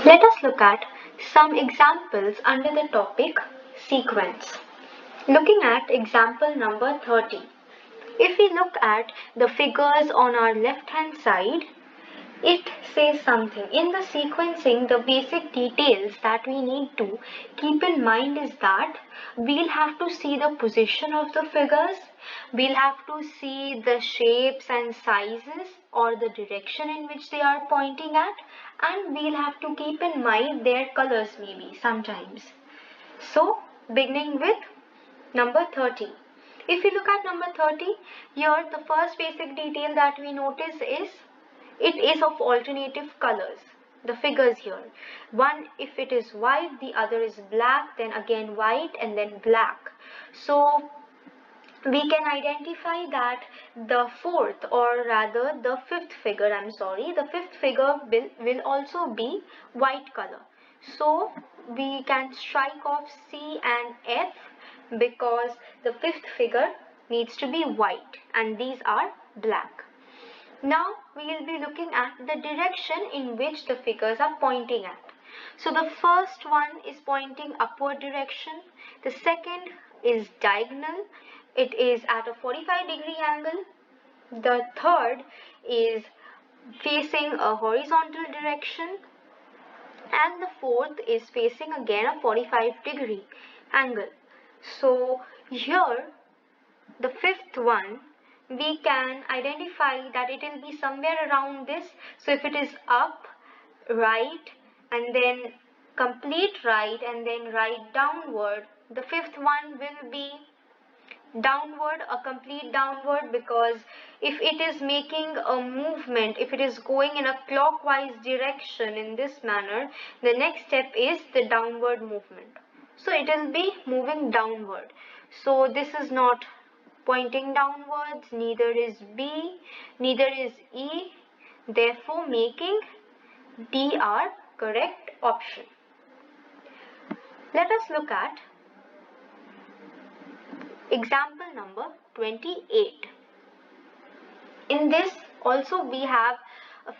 Let us look at some examples under the topic sequence. Looking at example number 30. If we look at the figures on our left hand side, it says something. In the sequencing, the basic details that we need to keep in mind is that we'll have to see the position of the figures, we'll have to see the shapes and sizes or the direction in which they are pointing at, and we'll have to keep in mind their colors maybe sometimes. So, beginning with number 30. If you look at number 30, here the first basic detail that we notice is it is of alternative colors. The figures here. One, if it is white, the other is black, then again white and then black. So we can identify that the fourth or rather the fifth figure, the fifth figure will also be white color. So we can strike off C and F because the fifth figure needs to be white and these are black. Now we will be looking at the direction in which the figures are pointing at. So the first one is pointing upward direction, the second is diagonal, it is at a 45-degree angle, the third is facing a horizontal direction, and the fourth is facing again a 45-degree angle. So here the fifth one, we can identify that it will be somewhere around this. So if it is up, right, and then complete right and then right downward, the fifth one will be downward, a complete downward, because if it is making a movement, if it is going in a clockwise direction in this manner, the next step is the downward movement. So it will be moving downward. So this is not pointing downwards, neither is B, neither is E, therefore making D our correct option. Let us look at example number 28. In this also we have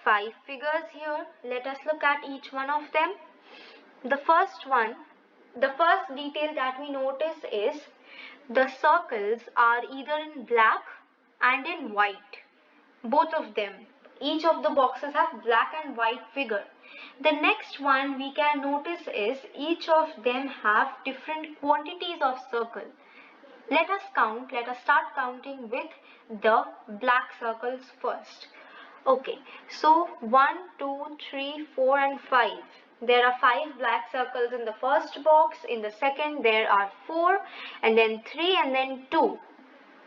5 figures here. Let us look at each one of them. The first detail that we notice is the circles are either in black and in white. Both of them. Each of the boxes have black and white figure. The next one we can notice is each of them have different quantities of circle. Let us start counting with the black circles first. Okay, so 1, 2, 3, 4 and 5. There are 5 black circles in the first box, in the second there are 4 and then 3 and then 2.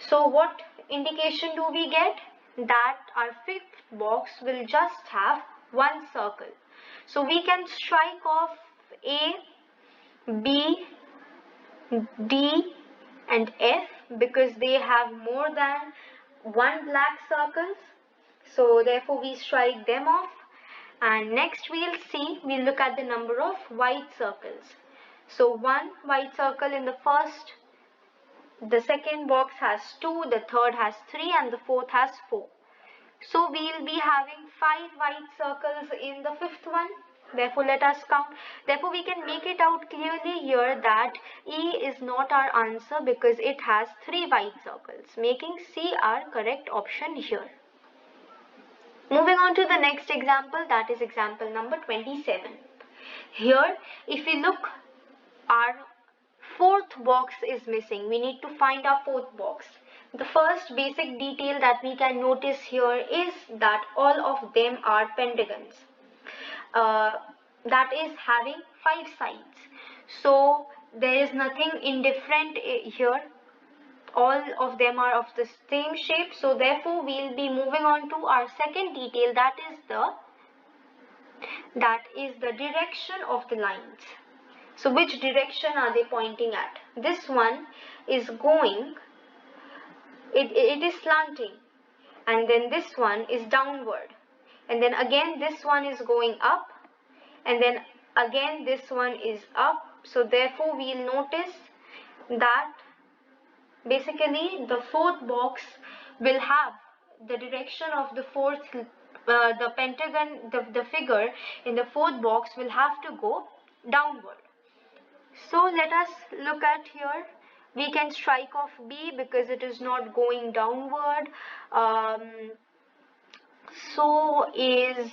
So what indication do we get? That our fifth box will just have one circle. So we can strike off A, B, D and F because they have more than one black circles. So therefore we strike them off. And next we'll look at the number of white circles. So 1 white circle in the first, the second box has 2, the third has 3 and the fourth has 4. So we'll be having 5 white circles in the fifth one. Therefore let us count. Therefore we can make it out clearly here that E is not our answer because it has 3 white circles, making C our correct option here. Moving on to the next example, that is example number 27. Here, if we look, our fourth box is missing. We need to find our fourth box. The first basic detail that we can notice here is that all of them are pentagons. That is having 5 sides. So there is nothing indifferent here. All of them are of the same shape, so therefore we'll be moving on to our second detail, that is the direction of the lines. So which direction are they pointing at? This one is going, it is slanting, and then this one is downward, and then again this one is going up, and then again this one is up. So therefore we'll notice that basically the fourth box will have the direction of the fourth the pentagon, the figure in the fourth box will have to go downward. So let us look at here. We can strike off B because it is not going downward. So is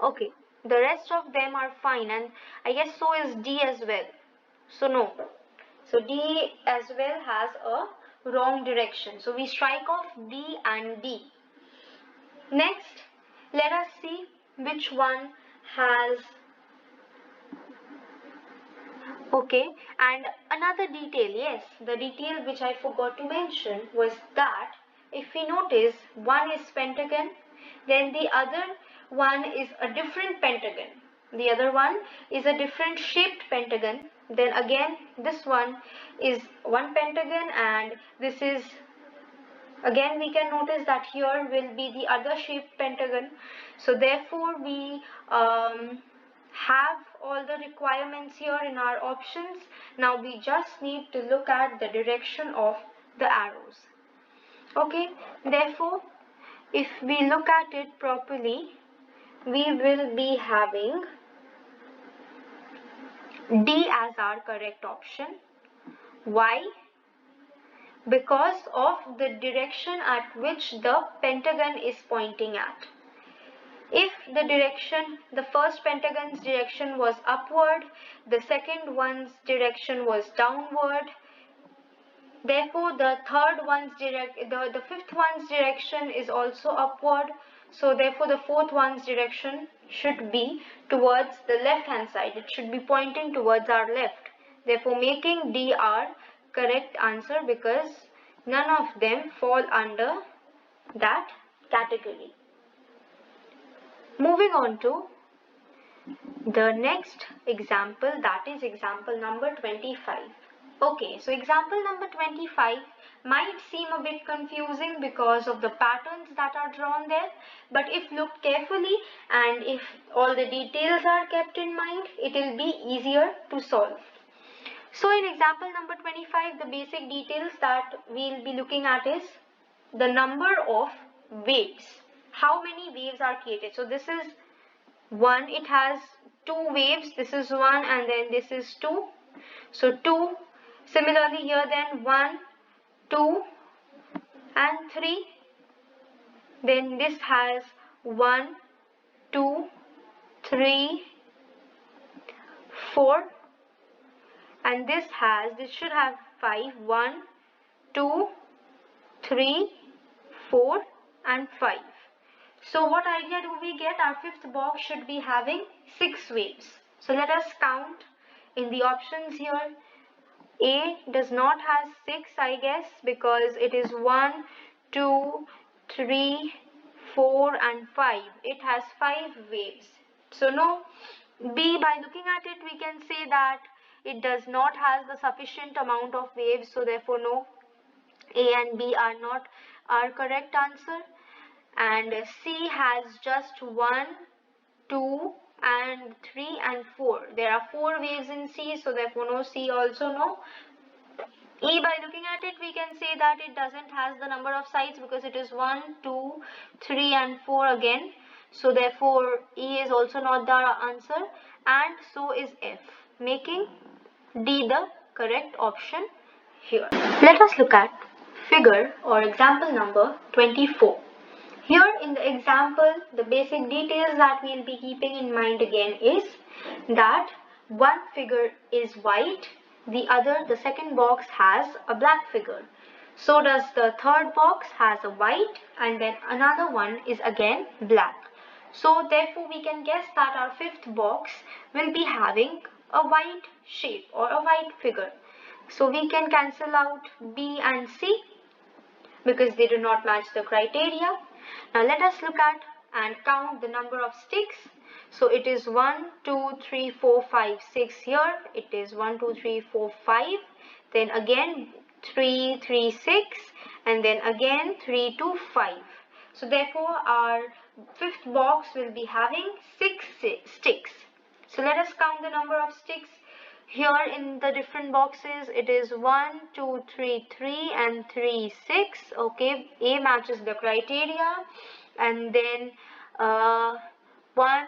okay. The rest of them are fine, and I guess so is D as well. So no. So D as well has a wrong direction. So we strike off B and D. Next, let us see which one has. Okay, and another detail, yes, the detail which I forgot to mention was that if we notice one is pentagon, then the other one is a different pentagon. The other one is a different shaped pentagon. Then again, this one is one pentagon, and this is again we can notice that here will be the other shaped pentagon. So therefore we have all the requirements here in our options. Now we just need to look at the direction of the arrows. Okay, therefore if we look at it properly, we will be having D as our correct option. Why? Because of the direction at which the pentagon is pointing at. If the direction, the first pentagon's direction was upward, the second one's direction was downward, therefore the fifth one's direction is also upward, so therefore the fourth one's direction should be towards the left hand side. It should be pointing towards our left, therefore making D our correct answer because none of them fall under that category. Moving on to the next example, that is example number 25. Okay, so example number 25 might seem a bit confusing because of the patterns that are drawn there, but if looked carefully and if all the details are kept in mind, it will be easier to solve. So in example number 25, the basic details that we'll be looking at is the number of waves. How many waves are created? So this is one, it has two waves. This is one and then this is two. So two. Similarly here then 1, 2 and 3. Then this has 1, 2, 3, 4. And this should have 5. 1, 2, 3, 4 and 5. So what idea do we get? Our fifth box should be having 6 waves. So let us count in the options here. A does not have 6, I guess, because it is 1, 2, 3, 4 and 5. It has 5 waves. So no. B, by looking at it, we can say that it does not have the sufficient amount of waves, so therefore no. A and B are not our correct answer. And C has just 1, 2 and 3 and 4. There are 4 waves in C, so therefore no. C also no. E, by looking at it, we can say that it doesn't have the number of sides because it is 1, 2, 3 and 4 again. So therefore E is also not the answer, and so is F, making D the correct option here. Let us look at figure or example number 24. Here in the example, the basic details that we'll be keeping in mind again is that one figure is white, the second box has a black figure. So does the third box has a white, and then another one is again black. So therefore we can guess that our fifth box will be having a white shape or a white figure. So we can cancel out B and C because they do not match the criteria. Now let us look at and count the number of sticks. So it is 1, 2, 3, 4, 5, 6 here. It is 1, 2, 3, 4, 5. Then again 3, 3, 6. And then again 3, 2, 5. So therefore our fifth box will be having 6 sticks. So let us count the number of sticks. Here in the different boxes it is 1, 2, 3, 3 and 3, 6. Okay, A matches the criteria. And then 1,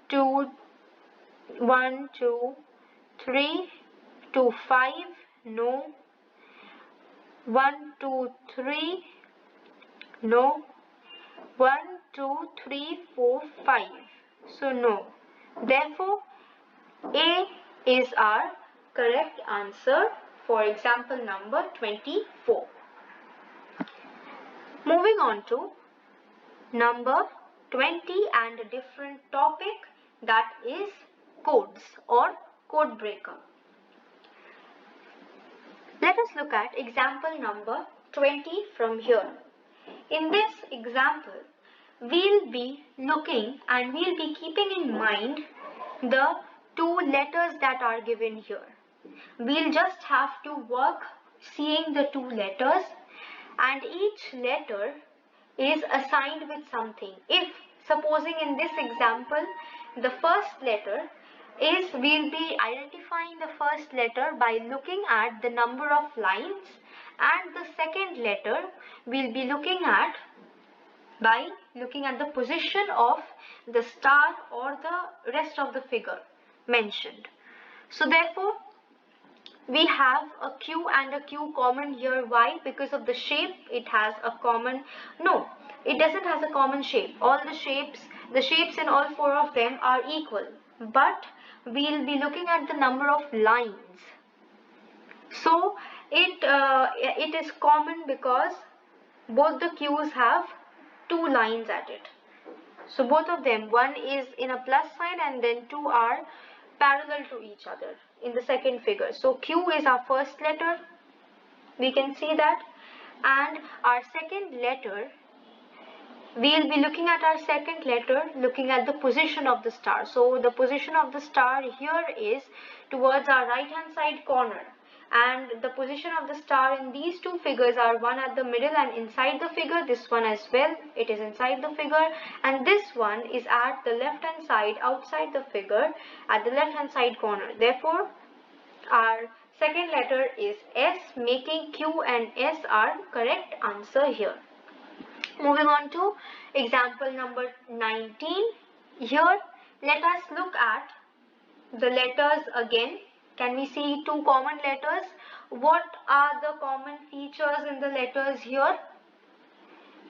2, 1, 2, 3, 2, 5, no. 1, 2, 3, no. 1, 2, 3, 4, 5. So no. Therefore, A is our correct answer for example number 24. Moving on to number 20 and a different topic, that is codes or code breaker. Let us look at example number 20 from here. In this example, we'll be looking and we'll be keeping in mind the two letters that are given here. We'll just have to work seeing the two letters, and each letter is assigned with something. If supposing in this example the first letter is, we'll be identifying the first letter by looking at the number of lines, and the second letter we'll be looking at by looking at the position of the star or the rest of the figure mentioned. So therefore we have a Q and a Q common here. Why? Because of the shape. It has a common, no, it doesn't have a common shape. All the shapes in all four of them are equal, but we'll be looking at the number of lines. So it is common because both the Q's have two lines at it. So both of them, one is in a plus sign and then two are parallel to each other in the second figure. So Q is our first letter, we can see that, and our second letter, we'll be looking at our second letter, looking at the position of the star. So the position of the star here is towards our right hand side corner, and the position of the star in these two figures are one at the middle and inside the figure, this one as well, it is inside the figure, and this one is at the left hand side outside the figure at the left hand side corner. Therefore our second letter is S, making Q and S our correct answer here. Moving on to example number 19. Here let us look at the letters again. Can we see two common letters? What are the common features in the letters here?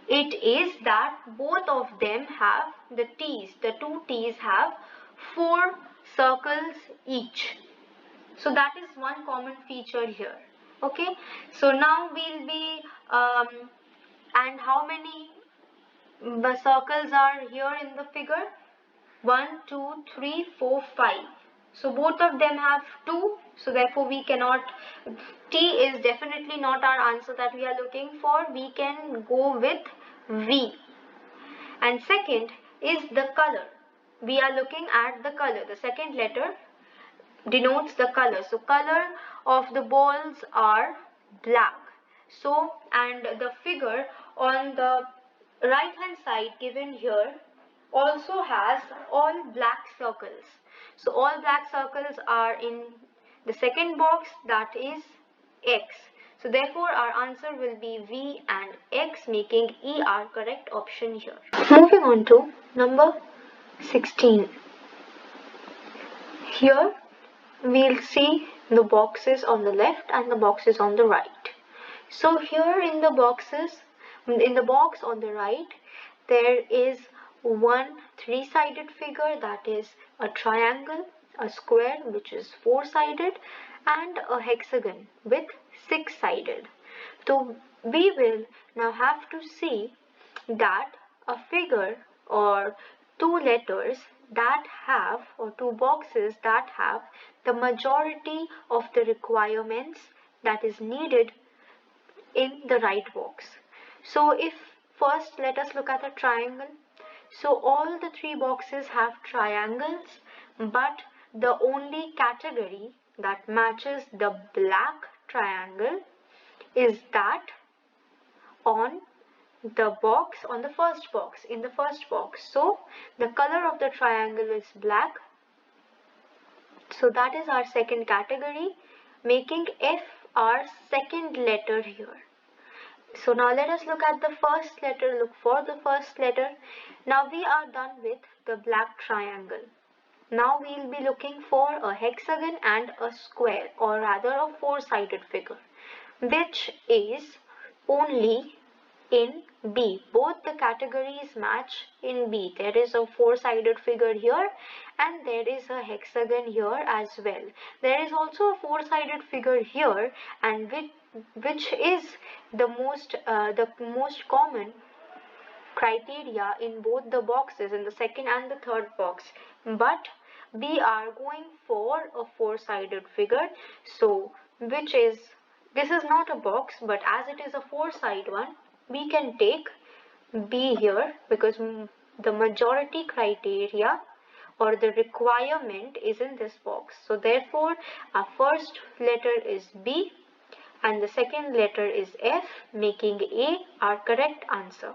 It is that both of them have the T's. The two T's have 4 circles each. So that is one common feature here. Okay. So now we'll be and how many circles are here in the figure? 1, 2, 3, 4, 5. So both of them have 2. So therefore we cannot, T is definitely not our answer that we are looking for. We can go with V. And second is the color. We are looking at the color. The second letter denotes the color. So color of the balls are black. So, and the figure on the right hand side given here also has all black circles. So all black circles are in the second box, that is X. So therefore our answer will be V and X, making E our correct option here. Moving on to number 16. Here we'll see the boxes on the left and the boxes on the right. So here in the box on the right, there is one 3-sided figure, that is a triangle, a square which is 4-sided, and a hexagon with 6-sided. So we will now have to see that a figure or two letters that have, or two boxes that have the majority of the requirements that is needed in the right box. So if first let us look at a triangle. So all the 3 boxes have triangles, but the only category that matches the black triangle is that on the box, on the first box, in the first box. So the color of the triangle is black, So that is our second category, making F our second letter here. So now let us look at the first letter, look for the first letter. Now we are done with the black triangle. Now we will be looking for a hexagon and a square, or rather a four-sided figure, which is only in B. Both the categories match in B. There is a four-sided figure here and there is a hexagon here as well. There is also a four-sided figure here, and which is the most common criteria in both the boxes, in the second and the third box. But we are going for a four-sided figure, so this is not a box, but as it is a four-sided one, we can take B here because the majority criteria or the requirement is in this box. So therefore our first letter is B and the second letter is F, making A our correct answer.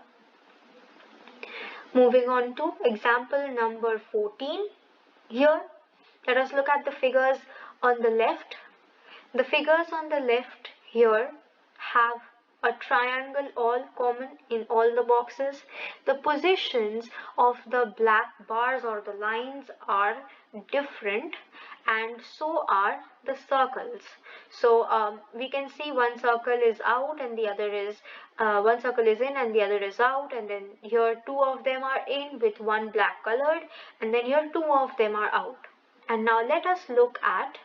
Moving on to example number 14. Here, let us look at the figures on the left. The figures on the left here have a triangle all common in all the boxes. The positions of the black bars or the lines are different, and so are the circles. So we can see one circle is out and the other is one circle is in and the other is out, and then here two of them are in with one black colored, and then here two of them are out. And now let us look at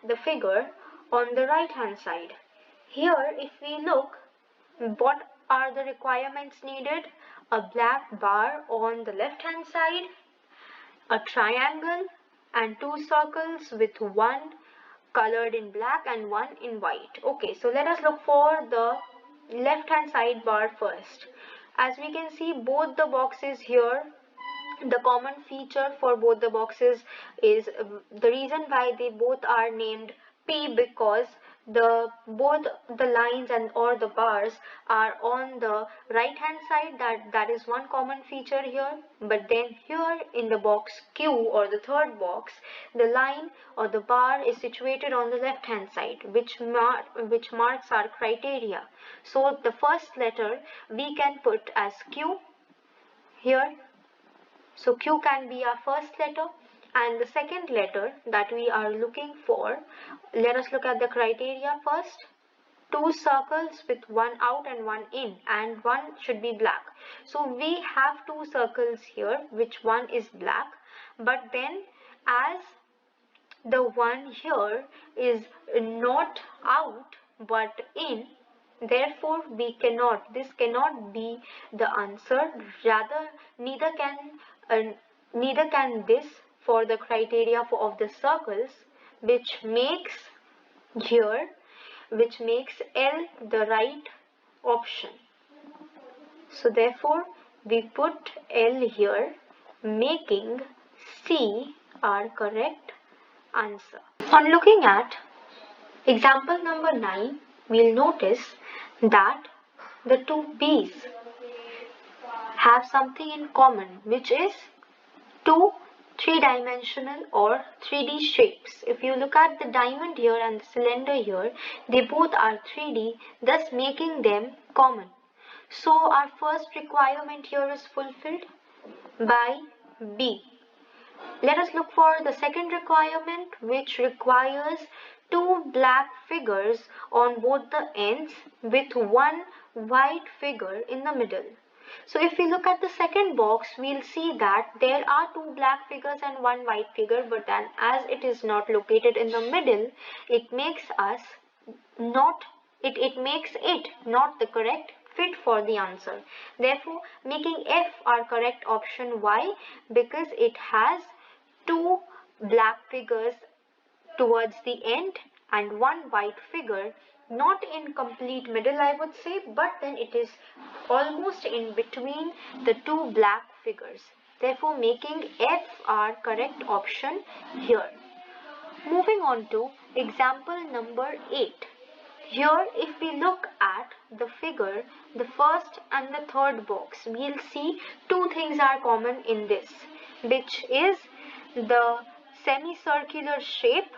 the figure on the right hand side. Here if we look, what are the requirements needed? A black bar on the left hand side, a triangle and two circles with one colored in black and one in white. Okay, so let us look for the left hand side bar first. As we can see, both the boxes here, the common feature for both the boxes is the reason why they both are named P, because both the lines and or the bars are on the right hand side. That is one common feature here. But then here in the box Q, or the third box, the line or the bar is situated on the left hand side, which marks our criteria. So the first letter we can put as Q here. So Q can be our first letter, and the second letter that we are looking for, let us look at the criteria first. Two circles with one out and one in, and one should be black. So we have two circles here, which one is black, but then as the one here is not out but in, therefore this cannot be the answer. Rather, neither can this for the criteria of the circles, which makes L the right option. So therefore we put L here, making C our correct answer. On looking at example number 9, we'll notice that the two B's have something in common, which is two three-dimensional or 3D shapes. If you look at the diamond here and the cylinder here, they both are 3D, thus making them common. So our first requirement here is fulfilled by B. Let us look for the second requirement, which requires two black figures on both the ends with one white figure in the middle. So if we look at the second box, we'll see that there are two black figures and one white figure, but then as it is not located in the middle, it makes not the correct fit for the answer. Therefore, making F our correct option. Why? Because it has two black figures towards the end and one white figure, not in complete middle I would say, but then it is almost in between the two black figures. Therefore making F our correct option here. Moving on to example number 8. Here if we look at the figure, the first and the third box, we'll see two things are common in this, which is the semicircular shape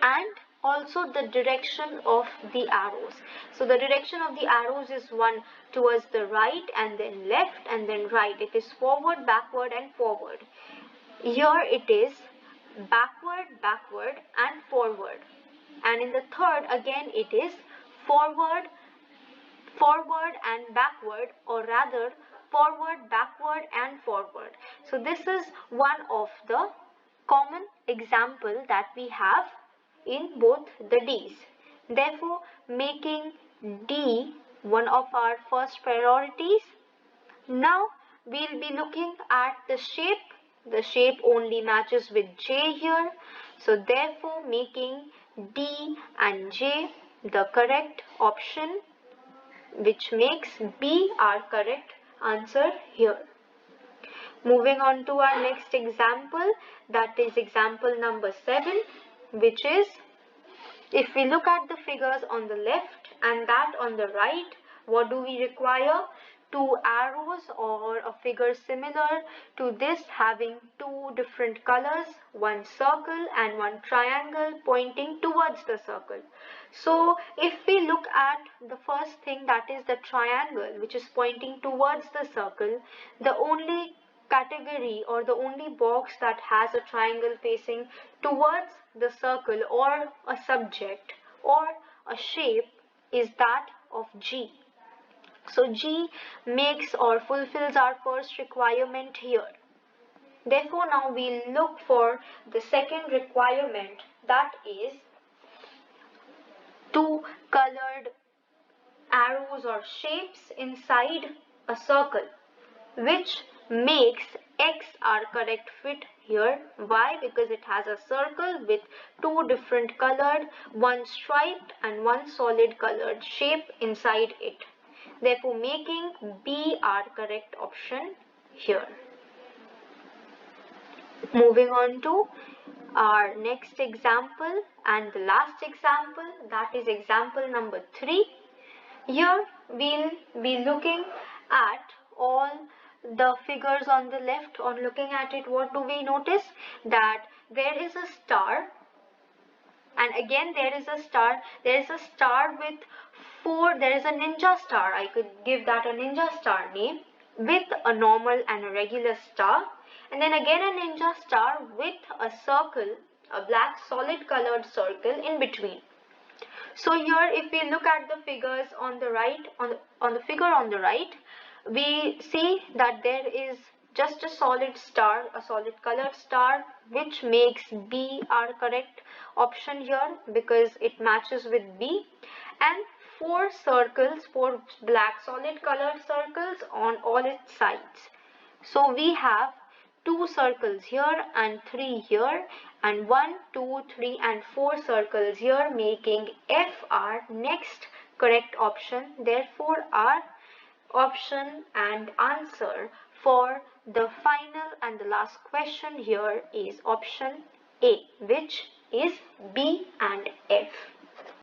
and also the direction of the arrows. So the direction of the arrows is one towards the right and then left and then right. It is forward, backward and forward. Here it is backward, backward and forward. And in the third again it is forward, forward and backward, or rather forward, backward and forward. So this is one of the common example that we have in both the D's. Therefore, making D one of our first priorities. Now we'll be looking at the shape. The shape only matches with J here. So therefore, making D and J the correct option, which makes B our correct answer here. Moving on to our next example, that is example number 7, which is, if we look at the figures on the left and that on the right, what do we require? Two arrows or a figure similar to this having two different colors, one circle and one triangle pointing towards the circle. So if we look at the first thing, that is the triangle which is pointing towards the circle, the only category or the only box that has a triangle facing towards the circle or a subject or a shape is that of G. So G makes or fulfills our first requirement here. Therefore, now we'll look for the second requirement, that is two colored arrows or shapes inside a circle, which makes X our correct fit here. Why? Because it has a circle with two different colored, one striped and one solid colored shape inside it. Therefore, making B our correct option here. Moving on to our next example and the last example, that is example number 3. Here we'll be looking at all the figures on the left. On looking at it, what do we notice? That there is a star, and again there is a star. There is a star with four, there is a ninja star. I could give that a ninja star name, with a normal and a regular star, and then again a ninja star with a circle, a black solid colored circle in between. So here if we look at the figures on the right, on the figure on the right, we see that there is just a solid star, a solid colored star, which makes B our correct option here because it matches with B, and four circles, four black solid colored circles on all its sides. So we have two circles here and three here, and 1, 2, 3 and 4 circles here, making F our next correct option. Therefore, our option and answer for the final and the last question here is option A, which is B and F.